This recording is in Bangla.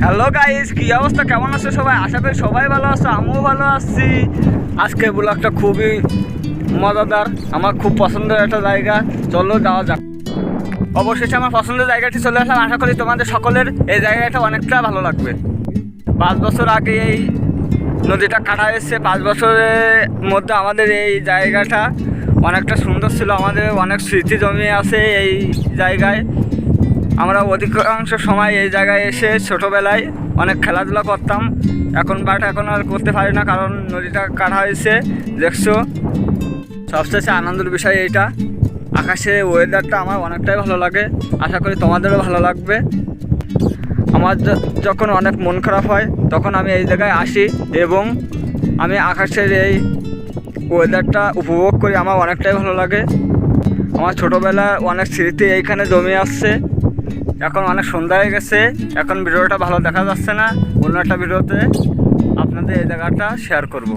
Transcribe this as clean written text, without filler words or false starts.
হ্যালো গাইস, কি অবস্থা? কেমন আছো সবাই? আশা করি সবাই ভালো আছো, আমিও ভালো আছি। আজকে ব্লগটা খুবই মজাদার, আমার খুব পছন্দের একটা জায়গা। চলো যাওয়া যাক। অবশেষে আমার পছন্দের জায়গাটি চলে আসলাম। আশা করি তোমাদের সকলের এই জায়গাটা অনেকটা ভালো লাগবে। 5 বছর আগে এই নদীটা কাটা হয়েছে। 5 বছরের মধ্যে আমাদের এই জায়গাটা অনেকটা সুন্দর ছিল। আমাদের অনেক স্মৃতি জমিয়ে আছে এই জায়গায়। আমরা অধিকাংশ সময় এই জায়গায় এসে ছোটোবেলায় অনেক খেলাধুলা করতাম। এখন আর করতে পারি না, কারণ নদীটা কাটা হয়েছে। দেখছো, সবচেয়ে আনন্দের বিষয় এইটা। আকাশের ওয়েদারটা আমার অনেকটাই ভালো লাগে, আশা করি তোমাদেরও ভালো লাগবে। আমার যখন অনেক মন খারাপ হয় তখন আমি এই জায়গায় আসি এবং আমি আকাশের এই ওয়েদারটা উপভোগ করি। আমার অনেকটাই ভালো লাগে। আমার ছোটোবেলার অনেক স্মৃতি এইখানে জমে আসছে। এখন অনেক সন্ধ্যা হয়ে গেছে, এখন ভিডিওটা ভালো দেখা যাচ্ছে না। অন্য একটা ভিডিওতে আপনাদের এই জায়গাটা শেয়ার করব।